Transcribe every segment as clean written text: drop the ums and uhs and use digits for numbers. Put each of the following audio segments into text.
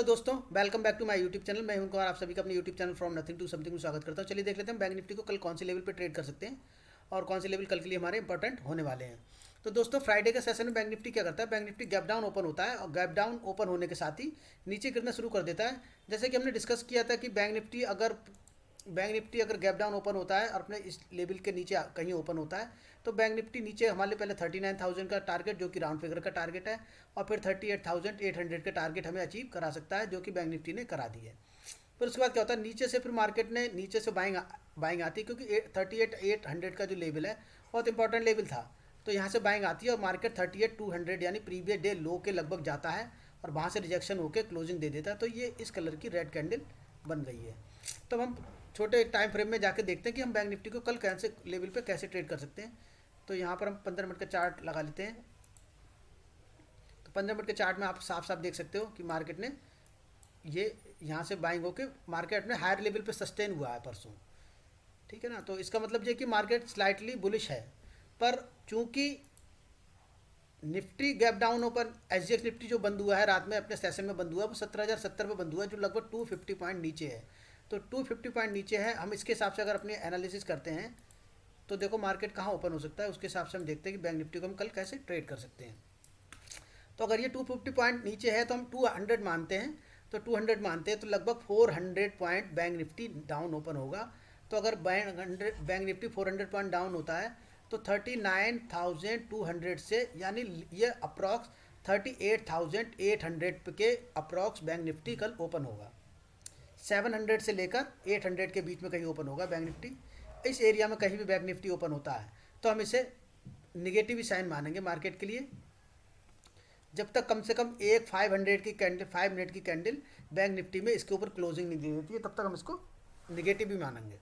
Hello दोस्तों, welcome back to my YouTube channel. मैं हूं कुमार, आप सभी का अपने YouTube channel from nothing to something में स्वागत करता हूं। चलिए देख लेते हैं बैंक निफ्टी को कल कौन से लेवल पे ट्रेड कर सकते हैं और कौन से लेवल कल के लिए हमारे इंपॉर्टेंट होने वाले हैं। तो दोस्तों, फ्राइडे के सेशन में बैंक निफ्टी क्या करता है, bank Nifty gap down open होता है और गैप डाउन ओपन होने के साथ ही नीचे गिरना शुरू कर देता है। जैसे कि हमने डिस्कस किया था कि बैंक निफ्टी अगर गैप डाउन ओपन होता है और अपने इस लेवल के नीचे कहीं ओपन होता है तो बैंक निफ्टी नीचे हमारे पहले 39,000 का टारगेट, जो कि राउंड फिगर का टारगेट है, और फिर 38,800 का टारगेट हमें अचीव करा सकता है, जो कि बैंक निफ्टी ने करा दी है। फिर उसके बाद क्या होता है, नीचे से फिर मार्केट ने नीचे से बाइंग आती है, क्योंकि 38,800 का जो लेवल है बहुत इंपॉर्टेंट लेवल था। तो यहाँ से बाइंग आती है और मार्केट 38,200 यानी प्रीवियस डे लो के लगभग जाता है और वहाँ से रिजेक्शन होकर क्लोजिंग दे देता है। तो ये इस कलर की रेड कैंडल बन गई है। तो हम छोटे टाइम फ्रेम में जाके देखते हैं कि हम बैंक निफ्टी को कल कैसे लेवल पे कैसे ट्रेड कर सकते हैं। तो यहाँ पर हम 15 मिनट का चार्ट लगा लेते हैं। तो 15 मिनट के चार्ट में आप साफ साफ देख सकते हो कि मार्केट ने ये यहाँ से बाइंग होके मार्केट में हायर लेवल पे सस्टेन हुआ है परसों। ठीक है ना। तो इसका मतलब ये कि मार्केट स्लाइटली बुलिश है, पर चूंकि Nifty gap down open, SGX Nifty जो बंद हुआ है रात में अपने सेशन में बंद हुआ है वो 17,070 पे बंद हुआ है, जो लगभग 250 पॉइंट नीचे है। तो 250 पॉइंट नीचे है। हम इसके हिसाब से अगर अपनी एनालिसिस करते हैं तो देखो मार्केट कहाँ ओपन हो सकता है, उसके हिसाब से हम देखते हैं कि बैंक निफ्टी को हम कल कैसे ट्रेड कर सकते हैं। तो अगर ये 250 पॉइंट नीचे है तो हम 200 मानते हैं। तो 200 मानते हैं तो लगभग 400 point bank Nifty down open होगा। तो अगर बैंक निफ्टी 400 पॉइंट डाउन होता है तो 39,200 से, यानी ये अप्रॉक्स 38,800 के अप्रॉक्स बैंक निफ्टी कल ओपन होगा। 700 से लेकर 800 के बीच में कहीं ओपन होगा बैंक निफ्टी। इस एरिया में कहीं भी बैंक निफ्टी ओपन होता है तो हम इसे निगेटिव ही साइन मानेंगे मार्केट के लिए। जब तक कम से कम एक 500 की कैंडल, 5 मिनट की कैंडल बैंक निफ्टी में इसके ऊपर क्लोजिंग नहीं दी देती है, तब तक हम इसको निगेटिव ही मानेंगे।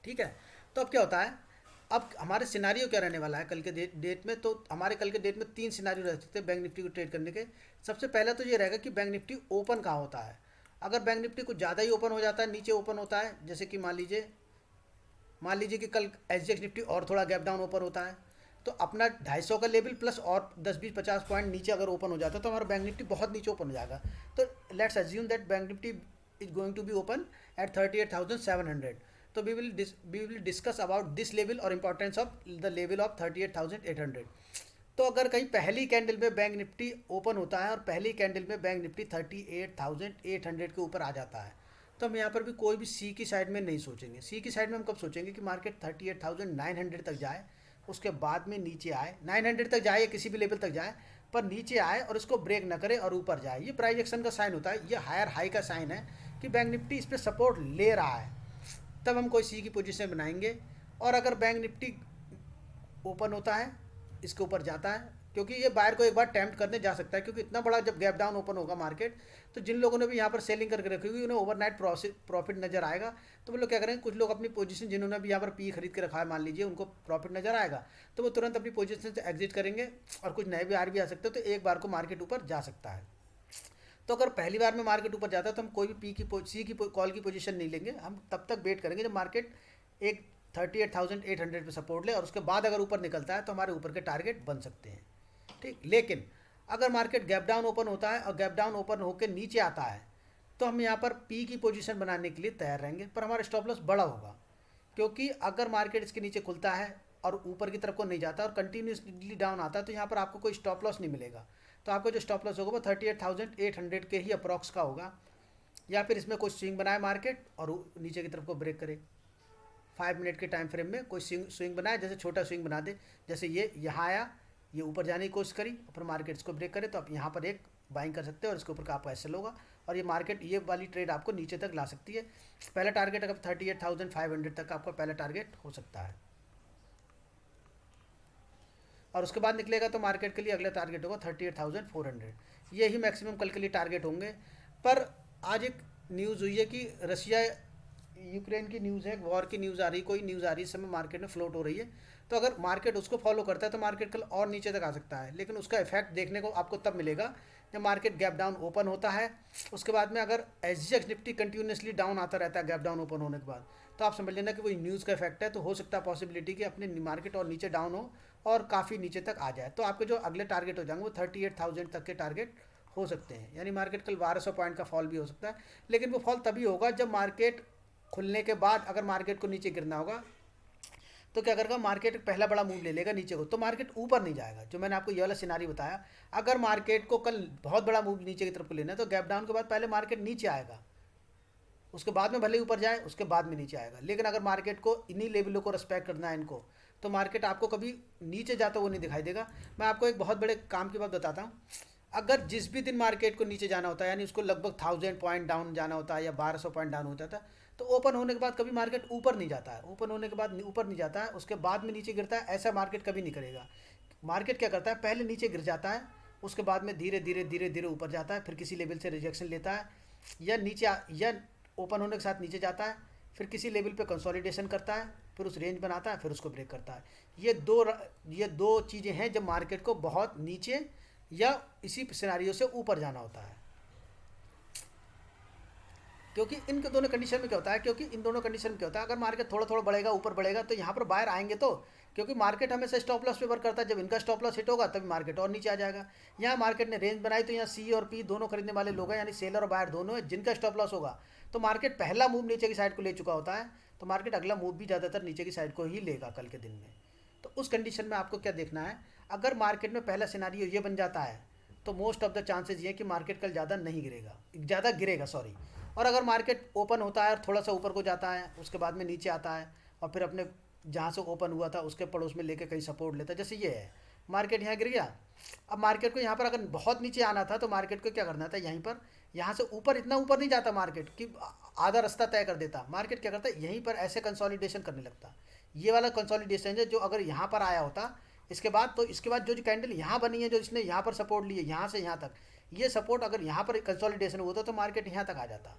ठीक है। तो अब क्या होता है, अब हमारे सिनारियो क्या रहने वाला है कल के डेट में। तो हमारे कल के डेट में 3 सिनारियो रह सकते हैं बैंक निफ्टी को ट्रेड करने के। सबसे पहला तो ये रहेगा कि बैंक निफ्टी ओपन कहाँ होता है। अगर बैंक निफ्टी कुछ ज़्यादा ही ओपन हो जाता है, नीचे ओपन होता है, जैसे कि मान लीजिए कि कल एसजीएक्स निफ्टी और थोड़ा गैप डाउन ऊपर होता है, तो अपना 250 का लेवल प्लस और 10-20-50 पॉइंट नीचे अगर ओपन हो जाता है तो हमारा बैंक निफ्टी बहुत नीचे ओपन हो जाएगा। तो let's assume that bank Nifty is going to be open at 38,700। तो we will discuss about this level और importance of the level of 38,800। तो अगर कहीं पहली कैंडल में बैंक निफ्टी ओपन होता है और पहली कैंडल में बैंक निफ्टी 38,800 के ऊपर आ जाता है, तो हम यहाँ पर भी कोई भी सी की साइड में नहीं सोचेंगे। सी की साइड में हम कब सोचेंगे कि मार्केट 38,900 तक जाए, उसके बाद में नीचे आए, 900 तक जाए या किसी भी लेवल तक जाए, पर नीचे आए और इसको ब्रेक ना करे और ऊपर जाए। ये प्राइस एक्शन का साइन होता है, ये हायर हाई का साइन है कि बैंक निफ्टी इस पर सपोर्ट ले रहा है, तब हम कोई सी की पोजीशन बनाएंगे। और अगर बैंक निफ्टी ओपन होता है, इसके ऊपर जाता है, क्योंकि ये बायर को एक बार टेम्प्ट करने जा सकता है, क्योंकि इतना बड़ा जब गैप डाउन ओपन होगा मार्केट, तो जिन लोगों ने भी यहाँ पर सेलिंग करके रखी हुई उन्हें ओवरनाइट प्रॉफिट नजर आएगा। तो वो लोग क्या करेंगे, कुछ लोग अपनी पोजीशन जिन्होंने भी यहाँ पर पी खरीद के रखा है, मान लीजिए उनको प्रॉफिट नजर आएगा तो वो तुरंत अपनी पोजीशन से एग्जिट करेंगे और कुछ नए बार भी आ सकते हैं, तो एक बार को मार्केट ऊपर जा सकता है। तो अगर पहली बार में मार्केट ऊपर जाता है तो हम कोई भी सी की कॉल की पोजीशन नहीं लेंगे। हम तब तक वेट करेंगे जब मार्केट एक 38,800 पे सपोर्ट ले और उसके बाद अगर ऊपर निकलता है तो हमारे ऊपर के टारगेट बन सकते हैं। ठीक। लेकिन अगर मार्केट गैप डाउन ओपन होता है और गैप डाउन ओपन होकर नीचे आता है तो हम यहाँ पर पी की पोजीशन बनाने के लिए तैयार रहेंगे, पर हमारा स्टॉप लॉस बड़ा होगा, क्योंकि अगर मार्केट इसके नीचे खुलता है और ऊपर की तरफ को नहीं जाता और कंटिन्यूसली डाउन आता है तो यहाँ पर आपको कोई स्टॉप लॉस नहीं मिलेगा। तो आपको जो स्टॉप लॉस होगा वो 38,800 के ही अप्रॉक्स का होगा, या फिर इसमें कोई स्विंग बनाए मार्केट और नीचे की तरफ को ब्रेक करे। 5 मिनट के टाइम फ्रेम में कोई स्विंग बनाए, जैसे छोटा स्विंग बना दे, जैसे ये यहाँ आया, ये ऊपर जाने की कोशिश करी, फिर मार्केट इसको ब्रेक करे, तो आप यहाँ पर एक बाइंग कर सकते हो और इसके ऊपर का आपका एसएल होगा और ये मार्केट ये वाली ट्रेड आपको नीचे तक ला सकती है। पहला टारगेट अगर 38,500 तक आपका पहला टारगेट हो सकता है, और उसके बाद निकलेगा तो मार्केट के लिए अगला टारगेट होगा 38,400। यही मैक्सिमम कल के लिए टारगेट होंगे। पर आज एक न्यूज़ हुई है कि रशिया यूक्रेन की न्यूज़ है, वॉर की न्यूज़ आ रही, कोई न्यूज़ आ रही है इस समय मार्केट में फ्लोट हो रही है। तो अगर मार्केट उसको फॉलो करता है तो मार्केट कल और नीचे तक आ सकता है, लेकिन उसका इफेक्ट देखने को आपको तब मिलेगा जब मार्केट गैप डाउन ओपन होता है। उसके बाद में अगर एसजीएक्स निफ्टी कंटिन्यूसली डाउन आता रहता है गैप डाउन ओपन होने के बाद, तो आप समझ लेना कि वो न्यूज़ का इफेक्ट है। तो हो सकता है पॉसिबिलिटी कि अपने मार्केट और नीचे डाउन हो और काफ़ी नीचे तक आ जाए, तो आपके जो अगले टारगेट हो जाएंगे वो 38,000 तक के टारगेट हो सकते हैं, यानी मार्केट कल 1200 पॉइंट का फॉल भी हो सकता है, लेकिन वो फॉल तभी होगा जब मार्केट खुलने के बाद अगर मार्केट को नीचे गिरना होगा तो क्या करेगा, मार्केट पहला बड़ा मूव ले लेगा नीचे को, तो मार्केट ऊपर नहीं जाएगा। जो मैंने आपको ये वाला सिनारी बताया, अगर मार्केट को कल बहुत बड़ा मूव नीचे की तरफ को लेना है तो गैप डाउन के बाद पहले मार्केट नीचे आएगा, उसके बाद में भले ही ऊपर जाए, उसके बाद में नीचे आएगा। लेकिन अगर मार्केट को इन्हीं लेवलों को रिस्पेक्ट करना है इनको, तो मार्केट आपको कभी नीचे जाता हुआ नहीं दिखाई देगा। मैं आपको एक बहुत बड़े काम की बात बताता हूँ। अगर जिस भी दिन मार्केट को नीचे जाना होता है, यानी उसको लगभग 1000 पॉइंट डाउन जाना होता है या 1200 पॉइंट डाउन होता था, तो ओपन होने के बाद कभी मार्केट ऊपर नहीं जाता है, ओपन होने के बाद ऊपर नहीं जाता है, उसके बाद में नीचे गिरता है, ऐसा मार्केट कभी नहीं करेगा। मार्केट क्या करता है, पहले नीचे गिर जाता है, उसके बाद में धीरे धीरे धीरे धीरे ऊपर जाता है, फिर किसी लेवल से रिजेक्शन लेता है, या नीचे या ओपन होने के साथ नीचे जाता है, फिर किसी लेवल पे कंसोलिडेशन करता है, फिर उस रेंज बनाता है, फिर उसको ब्रेक करता है। ये दो चीज़ें हैं जब मार्केट को बहुत नीचे या इसी सिनारियो से ऊपर जाना होता है। क्योंकि इन दोनों कंडीशन में क्या होता है, क्योंकि इन दोनों कंडीशन में क्या होता है, अगर मार्केट थोड़ा थोड़ा बढ़ेगा, ऊपर बढ़ेगा, तो यहाँ पर बाहर आएंगे, तो क्योंकि मार्केट हमेशा स्टॉप लॉस पे वर्क करता है, जब इनका स्टॉप लॉस हिट होगा तभी मार्केट और नीचे आ जाएगा। यहाँ मार्केट ने रेंज बनाई, तो यहाँ सी और पी दोनों खरीदने वाले लोग हैं, यानी सेलर और बायर दोनों है, जिनका स्टॉप लॉस होगा, तो मार्केट पहला मूव नीचे की साइड को ले चुका होता है, तो मार्केट अगला मूव भी ज़्यादातर नीचे की साइड को ही लेगा कल के दिन में। तो उस कंडीशन में आपको क्या देखना है, अगर मार्केट में पहला सिनारियो ये बन जाता है, तो मोस्ट ऑफ द चांसेस ये कि मार्केट कल ज़्यादा नहीं गिरेगा, ज़्यादा गिरेगा सॉरी। और अगर मार्केट ओपन होता है और थोड़ा सा ऊपर को जाता है, उसके बाद में नीचे आता है, और फिर अपने जहाँ से ओपन हुआ था उसके पड़ोस में लेके कहीं सपोर्ट लेता है, जैसे ये है, मार्केट यहाँ गिर गया। अब मार्केट को यहाँ पर अगर बहुत नीचे आना था, तो मार्केट को क्या करना था, यहीं पर, यहाँ से ऊपर इतना ऊपर नहीं जाता मार्केट कि आधा रास्ता तय कर देता। मार्केट क्या करता है, यहीं पर ऐसे कंसोलिडेशन करने लगता। ये वाला कंसोलिडेशन है जो अगर यहाँ पर आया होता, इसके बाद, तो इसके बाद जो कैंडल यहाँ बनी है, जो इसने यहाँ पर सपोर्ट लिए, यहाँ से यहाँ तक, ये सपोर्ट अगर यहाँ पर कंसोलिडेशन होता तो मार्केट यहाँ तक आ जाता।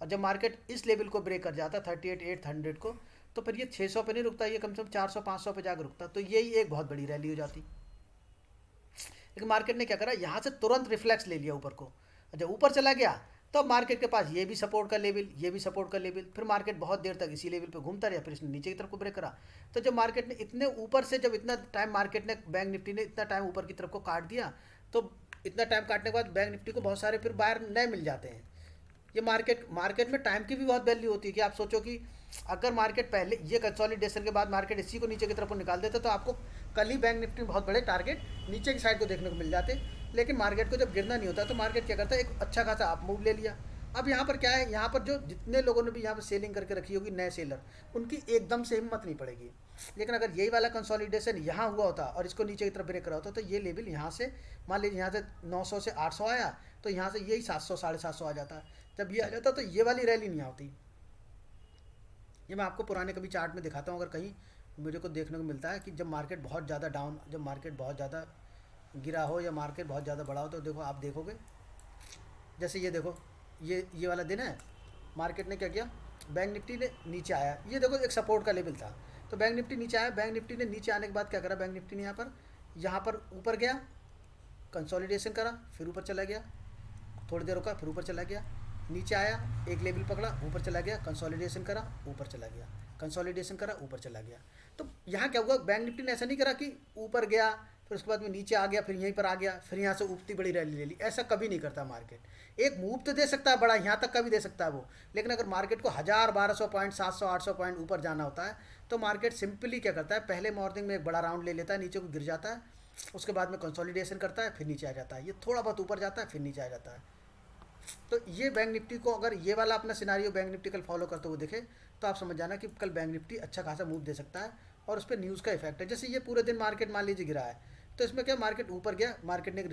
और जब मार्केट इस लेवल को ब्रेक कर जाता 38,800 को, तो फिर ये 600 पे नहीं रुकता, ये कम से कम 400-500 पे जाकर रुकता, तो यही एक बहुत बड़ी रैली हो जाती। लेकिन मार्केट ने क्या करा, यहाँ से तुरंत रिफ्लेक्स ले लिया ऊपर को, और जब ऊपर चला गया तो मार्केट के पास ये भी सपोर्ट का लेवल, ये भी सपोर्ट का लेवल, फिर मार्केट बहुत देर तक इसी लेवल पे घूमता रहा, फिर इसने नीचे की तरफ को ब्रेक करा। तो जब मार्केट ने इतने ऊपर से, जब इतना टाइम मार्केट ने, बैंक निफ्टी ने इतना टाइम ऊपर की तरफ को काट दिया, तो इतना टाइम काटने के बाद बैंक निफ्टी को बहुत सारे फिर बायर नए मिल जाते हैं। ये मार्केट में टाइम की भी बहुत वैल्यू होती है कि आप सोचो कि अगर मार्केट पहले ये कंसोलिडेशन के बाद मार्केट इसी को नीचे की तरफ निकाल देता, तो आपको कल ही बैंक निफ्टी में बहुत बड़े टारगेट नीचे की साइड को देखने को मिल जाते। लेकिन मार्केट को जब गिरना नहीं होता, तो मार्केट क्या करता है, एक अच्छा खासा आप मूव ले लिया। अब यहाँ पर क्या है, यहाँ पर जो जितने लोगों ने भी यहाँ पर सेलिंग करके रखी होगी, नए सेलर, उनकी एकदम से हिम्मत नहीं पड़ेगी। लेकिन अगर यही वाला कंसोलिडेशन यहाँ हुआ होता और इसको नीचे की तरफ ब्रेक करा होता, तो ये लेवल यहाँ से, मान लीजिए यहाँ से 900 से 800 आया, तो यहाँ से यही 700 750 आ जाता। जब ये आ जाता तो ये वाली रैली नहीं होती। ये मैं आपको पुराने कभी चार्ट में दिखाता हूँ, अगर कहीं मुझे को देखने को मिलता है कि जब मार्केट बहुत ज़्यादा डाउन, जब मार्केट बहुत ज़्यादा गिरा हो या मार्केट बहुत ज़्यादा बढ़ा हो, तो देखो, आप देखोगे, जैसे ये देखो, ये वाला दिन है, मार्केट ने क्या किया, बैंक निफ्टी ने नीचे आया, ये देखो एक सपोर्ट का लेवल था, तो बैंक निफ्टी नीचे आया, बैंक निफ्टी ने नीचे आने के बाद क्या करा, बैंक निफ्टी ने यहाँ पर ऊपर गया, कंसोलिडेशन करा, फिर ऊपर चला गया, थोड़ी देर रुका, फिर ऊपर चला गया, नीचे आया, एक लेवल पकड़ा, ऊपर चला गया, कंसोलिडेशन करा, ऊपर चला गया, कंसोलिडेशन करा, ऊपर चला गया। तो यहाँ क्या हुआ, बैंक निफ्टी ने ऐसा नहीं करा कि ऊपर गया, फिर उसके बाद में नीचे आ गया, फिर यहीं पर आ गया, फिर यहाँ से उठती बड़ी रैली ले ली, ऐसा कभी नहीं करता मार्केट। एक मूव तो दे सकता है बड़ा, यहाँ तक का भी दे सकता है वो, लेकिन अगर मार्केट को 1000-1200 पॉइंट, 700-800 पॉइंट ऊपर जाना होता है, तो मार्केट सिंपली क्या करता है, पहले मॉर्निंग में एक बड़ा राउंड ले लेता है, नीचे को गिर जाता है, उसके बाद में कंसोलिडेशन करता है, फिर नीचे आ जाता है, ये थोड़ा बहुत ऊपर जाता है, फिर नीचे आ जाता है। तो ये बैंक निफ्टी को, अगर ये वाला अपना सिनारियो बैंक निफ्टी कल फॉलो करते हुए दिखे, तो आप समझ जाना कि कल बैंक निफ्टी अच्छा खासा मूव दे सकता है, और उस पर न्यूज़ का इफेक्ट है। जैसे ये पूरे दिन मार्केट मान लीजिए गिरा है, तो इसमें क्या, मार्केट ऊपर गया, मार्केट ने एक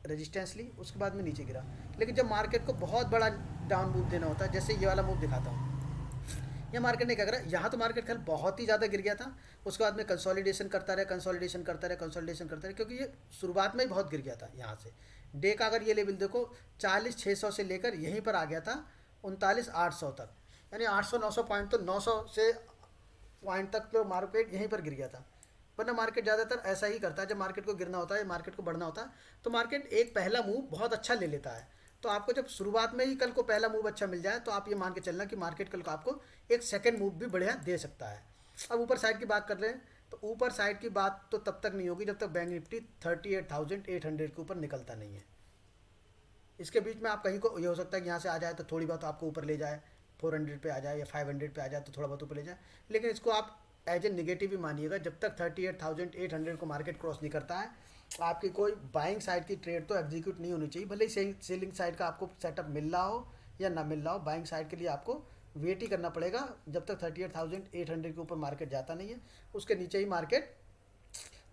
रेजिस्टेंस ली, उसके बाद में नीचे गिरा। लेकिन जब मार्केट को बहुत बड़ा डाउन मूव देना होता है, जैसे ये वाला मूव दिखाता हूँ, ये मार्केट ने क्या करा, यहाँ तो मार्केट कल बहुत ही ज़्यादा गिर गया था, उसके बाद में कंसोलिडेशन करता रहा, कंसोलिडेशन करता रहा, कंसोलिडेशन करता रहा, क्योंकि ये शुरुआत में ही बहुत गिर गया था। यहाँ से डे का अगर ये लेवल देखो, 40,600 से लेकर यहीं पर आ गया था 39,800 तक, यानी 800-900 पॉइंट, तो 900 से पॉइंट तक तो मार्केट यहीं पर गिर गया था। वरना मार्केट ज़्यादातर ऐसा ही करता है, जब मार्केट को गिरना होता है, मार्केट को बढ़ना होता है, तो मार्केट एक पहला मूव बहुत अच्छा ले लेता है। तो आपको जब शुरुआत में ही कल को पहला मूव अच्छा मिल जाए, तो आप ये मान के चलना कि मार्केट कल को आपको एक सेकंड मूव भी बढ़िया दे सकता है। अब ऊपर साइड की बात कर रहे हैं, तो ऊपर साइड की बात तो तब तक नहीं होगी जब तक बैंक निफ्टी 38,800 के ऊपर निकलता नहीं है। इसके बीच में आप कहीं को ये हो सकता है कि यहाँ से आ जाए तो थोड़ी बहुत आपको ऊपर ले जाए, 400 पे आ जाए या 500 पे आ जाए तो थोड़ा बहुत ऊपर ले जाए, लेकिन इसको आप एज ए निगेटिव ही मानिएगा। जब तक 38,800 को मार्केट क्रॉस नहीं करता है, आपकी कोई बाइंग साइड की ट्रेड तो एग्जीक्यूट नहीं होनी चाहिए। भले ही सेलिंग साइड का आपको सेटअप मिल रहा हो या ना मिल रहा हो, बाइंग साइड के लिए आपको वेट ही करना पड़ेगा जब तक 38,800 के ऊपर मार्केट जाता नहीं है। उसके नीचे ही मार्केट,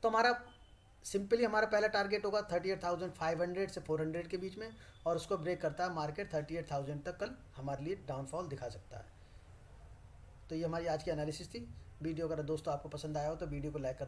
तो हमारा सिंपली हमारा पहला टारगेट होगा 38,500 से 400 के बीच में, और उसको ब्रेक करता है मार्केट 38,000 तक कल हमारे लिए डाउनफॉल दिखा सकता है। तो ये हमारी आज की एनालिसिस थी। वीडियो अगर दोस्तों आपको पसंद आया हो तो वीडियो को लाइक करना